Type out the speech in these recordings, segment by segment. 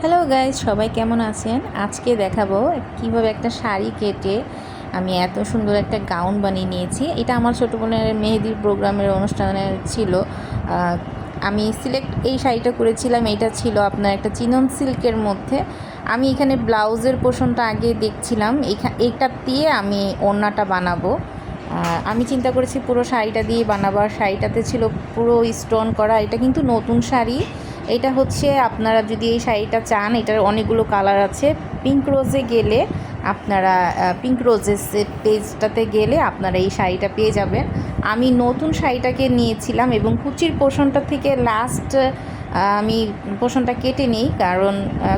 Hello guys, সবাই কেমন আছেন? আজকে দেখাবো কিভাবে একটা শাড়ি কেটে আমি এত সুন্দর একটা গাউন বানিয়ে নিয়েছি। এটা আমার ছোটো বোনের মেহেদির প্রোগ্রামের অনুষ্ঠানে ছিল। আমি সিলেক্ট এই শাড়িটা করেছিলাম। এটা ছিল আপনার একটা চিনন সিল্কের মধ্যে। আমি এখানে ব্লাউজের পোর্শনটা আগে দেখছিলাম, এইটা দিয়ে আমি ওড়নাটা বানাবো। আমি চিন্তা করেছি পুরো শাড়িটা দিয়ে বানাবো। আর শাড়িটাতে ছিল পুরো স্টোন করা। এটা কিন্তু নতুন শাড়ি। এটা হচ্ছে আপনারা যদি এই শাড়িটা চান, এটার অনেকগুলো কালার আছে। পিঙ্ক রোজে গেলে আপনারা পিঙ্ক রোজের পেজটাতে গেলে আপনারা এই শাড়িটা পেয়ে যাবেন। আমি নতুন শাড়িটাকে নিয়েছিলাম এবং কুচির পোর্শনটা থেকে লাস্ট আমি পোর্শনটা কেটে নিই, কারণ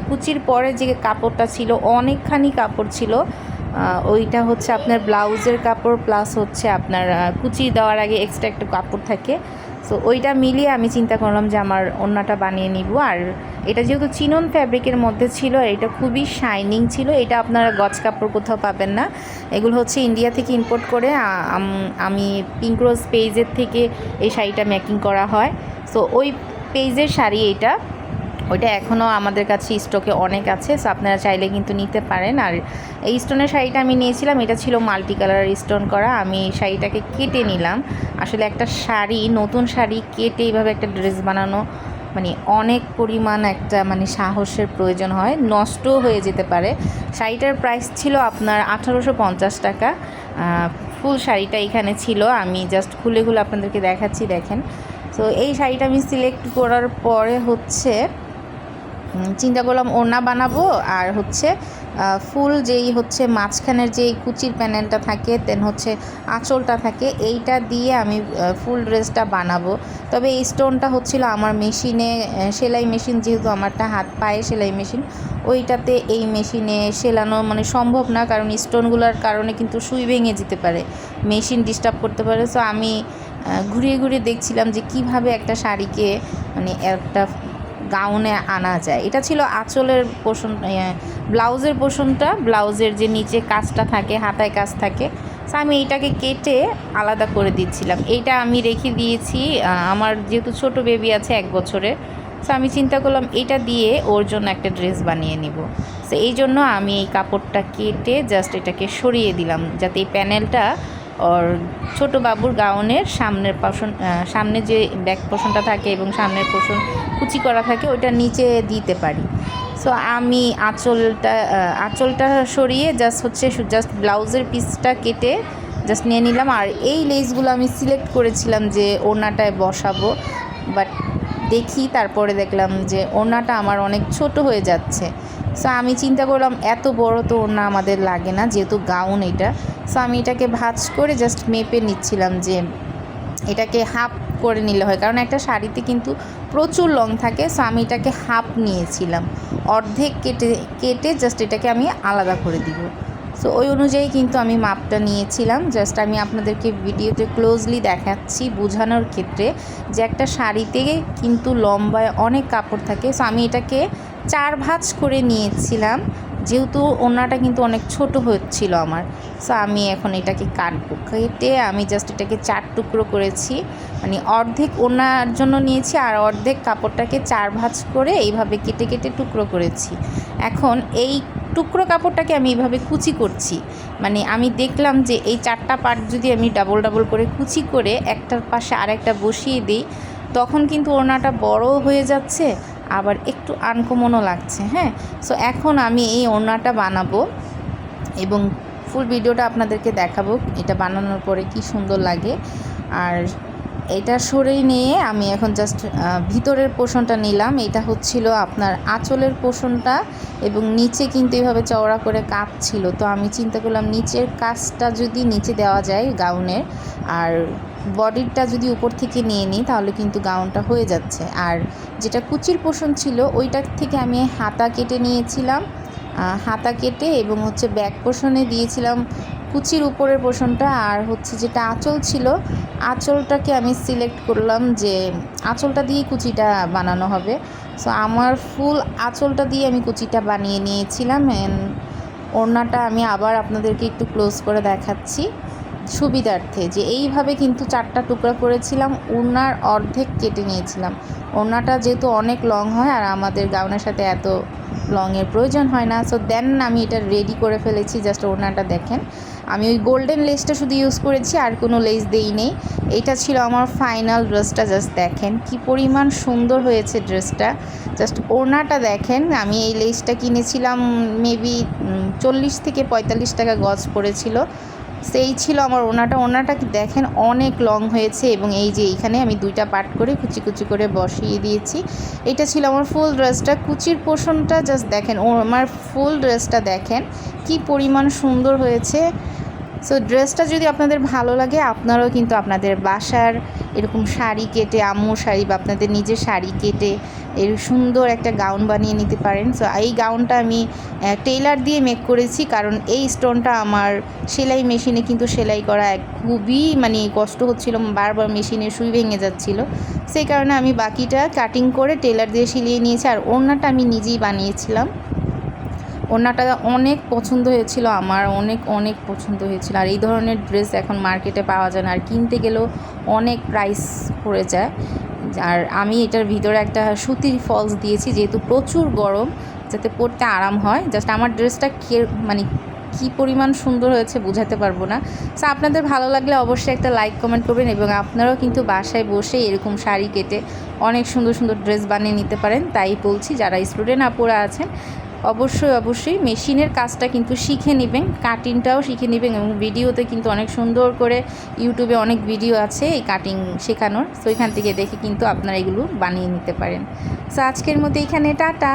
কুচির পরে যে কাপড়টা ছিল অনেকখানি কাপড় ছিল। ওইটা হচ্ছে আপনার ব্লাউজের কাপড় প্লাস হচ্ছে আপনার কুচি দেওয়ার আগে এক্সট্রা একটা কাপড় থাকে। সো ওইটা মিলিয়ে আমি চিন্তা করলাম যে আমার ওড়নাটা বানিয়ে নিব। আর এটা যেহেতু চিনন ফ্যাব্রিকের মধ্যে ছিল, এটা খুবই শাইনিং ছিল। এটা আপনারা গজ কাপড় কোথাও পাবেন না। এগুলো হচ্ছে ইন্ডিয়া থেকে ইম্পোর্ট করে আমি পিঙ্ক রোজ পেজের থেকে এই শাড়িটা মেকিং করা হয়। সো ওই পেজের শাড়ি এটা, ওইটা এখনও আমাদের কাছে স্টকে অনেক আছে। সো আপনারা চাইলে কিন্তু নিতে পারেন। আর এই স্টোনের শাড়িটা আমি নিয়েছিলাম, এটা ছিল মাল্টি কালার স্টোন করা। আমি শাড়িটাকে কেটে নিলাম। আসলে একটা শাড়ি, নতুন শাড়ি কেটে এইভাবে একটা ড্রেস বানানো মানে অনেক পরিমাণ একটা সাহসের প্রয়োজন হয়, নষ্টও হয়ে যেতে পারে। শাড়িটার প্রাইস ছিল আপনার 1850 টাকা। ফুল শাড়িটা এখানে ছিল। আমি জাস্ট খুলে খুলে আপনাদেরকে দেখাচ্ছি, দেখেন। তো এই শাড়িটা আমি সিলেক্ট করার পরে হচ্ছে চিন্তা করলাম ওড়না বানাবো। আর হচ্ছে ফুল যেই হচ্ছে মাঝখানের যেই কুচির প্যানেলটা থাকে, দেন হচ্ছে আঁচলটা থাকে, এইটা দিয়ে আমি ফুল ড্রেসটা বানাবো। তবে এই স্টোনটা হচ্ছিল আমার মেশিনে, সেলাই মেশিন, যেহেতু আমারটা হাত পায়ে সেলাই মেশিন, ওইটাতে এই মেশিনে সেলানো সম্ভব না, কারণ স্টোনগুলোর কারণে কিন্তু সুই ভেঙে যেতে পারে, মেশিন ডিস্টার্ব করতে পারে। সো আমি ঘুরিয়ে ঘুরিয়ে দেখছিলাম যে কিভাবে একটা শাড়িকে একটা গাউনে আনা যায়। এটা ছিল আঁচলের পোর্শন, ব্লাউজের পোর্শনটা, ব্লাউজের যে নিচে কাজটা থাকে, হাতায় কাজ থাকে। সো আমি এইটাকে কেটে আলাদা করে দিচ্ছিলাম। এইটা আমি রেখে দিয়েছি, আমার যেহেতু ছোট বেবি আছে 1 বছরের। সো আমি চিন্তা করলাম এটা দিয়ে ওর জন্য একটা ড্রেস বানিয়ে নিব। সো এই জন্য আমি এই কাপড়টা কেটে জাস্ট এটাকে সরিয়ে দিলাম, যাতে এই প্যানেলটা ওর ছোটো বাবুর গাউনের সামনের পোর্শন, সামনে যে ব্যাক পোর্শনটা থাকে এবং সামনের পোর্শন কুচি করা থাকে, ওইটা নিচে দিতে পারি। সো আমি আঁচলটা সরিয়ে জাস্ট ব্লাউজের পিসটা কেটে জাস্ট নিয়ে নিলাম। আর এই লেসগুলো আমি সিলেক্ট করেছিলাম যে ওড়নাটায় বসাবো, বাট তারপরে দেখলাম যে ওড়নাটা আমার অনেক ছোট হয়ে যাচ্ছে। সো আমি চিন্তা করলাম এত বড় তো ওড়না আমাদের লাগে না, যেহেতু গাউন এটা। সো আমি এটাকে ভাঁজ করে জাস্ট মেপে নিচ্ছিলাম যে এটাকে হাফ করে নিলে হয়, কারণ একটা শাড়িতে কিন্তু প্রচুর লং থাকে। সো আমি এটাকে হাফ নিয়েছিলাম, অর্ধেক কেটে জাস্ট এটাকে আমি আলাদা করে দিব। সো ওই অনুযায়ী কিন্তু আমি মাপটা নিয়েছিলাম। জাস্ট আমি আপনাদেরকে ভিডিওতে ক্লোজলি দেখাচ্ছি বোঝানোর ক্ষেত্রে যে একটা শাড়িতে কিন্তু লম্বায় অনেক কাপড় থাকে। সো আমি এটাকে 4 ভাঁজ করে নিয়েছিলাম, যেহেতু ওড়নাটা কিন্তু অনেক ছোট হচ্ছিল আমার। সো আমি এখন এটাকে কাটবো। কেটে আমি জাস্ট এটাকে 4 টুকরো করেছি, অর্ধেক ওড়নার জন্য নিয়েছি আর অর্ধেক কাপড়টাকে 4 ভাঁজ করে এইভাবে কেটে কেটে টুকরো করেছি। এখন এই টুকরো কাপড়টাকে আমি এইভাবে কুচি করছি। আমি দেখলাম যে এই 4টা পার্ট যদি আমি ডাবল ডাবল করে কুচি করে একটার পাশে আরেকটা বসিয়ে দিই, তখন কিন্তু ওড়নাটা বড় হয়ে যাচ্ছে, আবার একটু আনকমনও লাগছে। হ্যাঁ, সো এখন আমি এই ওড়নাটা বানাবো এবং ফুল ভিডিওটা আপনাদেরকে দেখাবো এটা বানানোর পরে কি সুন্দর লাগে। আর এটা সরিয়ে নিয়ে আমি এখন জাস্ট ভিতরের পোর্শনটা নিলাম। এটা হচ্ছিল আপনার আঁচলের পোর্শনটা, এবং নিচে কিন্তু এভাবে চওড়া করে কাজ ছিল। তো আমি চিন্তা করলাম নিচের কাজটা যদি নিচে দেওয়া যায় গাউনের, আর বডিটা যদি উপর থেকে নিয়ে নিই তাহলে কিন্তু গাউনটা হয়ে যাচ্ছে। আর যেটা কুচির পোর্শন ছিল ওইটার থেকে আমি হাতা কেটে নিয়েছিলাম, হাতা কেটে এবং হচ্ছে ব্যাক পোর্শনে দিয়েছিলাম কুচির উপরের পোর্শনটা। আর হচ্ছে যেটা আঁচল ছিল, আঁচলটাকে আমি সিলেক্ট করলাম যে আঁচলটা দিয়ে কুচিটা বানানো হবে। সো আমার ফুল আঁচলটা দিয়ে আমি কুচিটা বানিয়ে নিয়েছিলাম। ওড়নাটা আমি আবার আপনাদেরকে একটু ক্লোজ করে দেখাচ্ছি সুবিধার্থে যে এইভাবে কিন্তু 4টা টুকরা করেছিলাম, ওড়নার অর্ধেক কেটে নিয়েছিলাম। ওড়নাটা যেহেতু অনেক লং হয় আর আমাদের গাউনের সাথে এত লংয়ের প্রয়োজন হয় না, সো দেন আমি এটা রেডি করে ফেলেছি। জাস্ট ওড়নাটা দেখেন, আমি ওই গোল্ডেন লেসটা শুধু ইউজ করেছি, আর কোনো লেস দেই নেই। এটা ছিল আমার ফাইনাল ড্রেসটা। জাস্ট দেখেন কি পরিমাণ সুন্দর হয়েছে ড্রেসটা। জাস্ট ওড়নাটা দেখেন, আমি এই লেসটা কিনেছিলাম মেবি 40 থেকে 45 টাকা গজ পড়েছিল। সেই ছিল আমার ওড়নাটা দেখেন অনেক লং হয়েছে, এবং এই যে এইখানে আমি 2টা পার্ট করে কুচি কুচি করে বসিয়ে দিয়েছি। এটা ছিল আমার ফুল ড্রেসটা। কুচির পোর্শনটা জাস্ট দেখেন, আমার ফুল ড্রেসটা দেখেন কি পরিমাণ সুন্দর হয়েছে। সো ড্রেসটা যদি আপনাদের ভালো লাগে, আপনারাও কিন্তু আপনাদের বাসার এরকম শাড়ি কেটে, আম্মুর শাড়ি বা আপনাদের নিজের শাড়ি কেটে এর সুন্দর একটা গাউন বানিয়ে নিতে পারেন। সো এই গাউনটা আমি টেইলার দিয়ে মেক করেছি, কারণ এই স্টোনটা আমার সেলাই মেশিনে কিন্তু সেলাই করা খুবই কষ্ট হচ্ছিল, বারবার মেশিনের সুই ভেঙে যাচ্ছিলো। সেই কারণে আমি বাকিটা কাটিং করে টেইলার দিয়ে সিলিয়ে নিয়েছি। আর ওড়নাটা আমি নিজেই বানিয়েছিলাম। ওড়নাটা অনেক পছন্দ হয়েছিল আমার, অনেক অনেক পছন্দ হয়েছিল। আর এই ধরনের ড্রেস এখন মার্কেটে পাওয়া যায় না, আর কিনতে গেলেও অনেক প্রাইস পড়ে যায়। আর আমি এটার ভিতরে একটা সুতির ফলস দিয়েছি, যেহেতু প্রচুর গরম, যাতে পরতে আরাম হয়। জাস্ট আমার ড্রেসটা কী পরিমাণ সুন্দর হয়েছে বোঝাতে পারবো না। সো আপনাদের ভালো লাগলে অবশ্যই একটা লাইক কমেন্ট করবেন, এবং আপনারাও কিন্তু বাসায় বসে এরকম শাড়ি কেটে অনেক সুন্দর সুন্দর ড্রেস বানিয়ে নিতে পারেন। তাই বলছি, যারা স্টুডেন্ট আপুরা আছেন অবশ্যই মেশিনের কাজটা কিন্তু শিখে নেবেন, কাটিংটাও শিখে নেবেন। এবং ভিডিওতে কিন্তু অনেক সুন্দর করে ইউটিউবে অনেক ভিডিও আছে এই কাটিং শেখানোর, সো এখান থেকে দেখে কিন্তু আপনারা এগুলো বানিয়ে নিতে পারেন। সো আজকের মতো এখানে টাটা।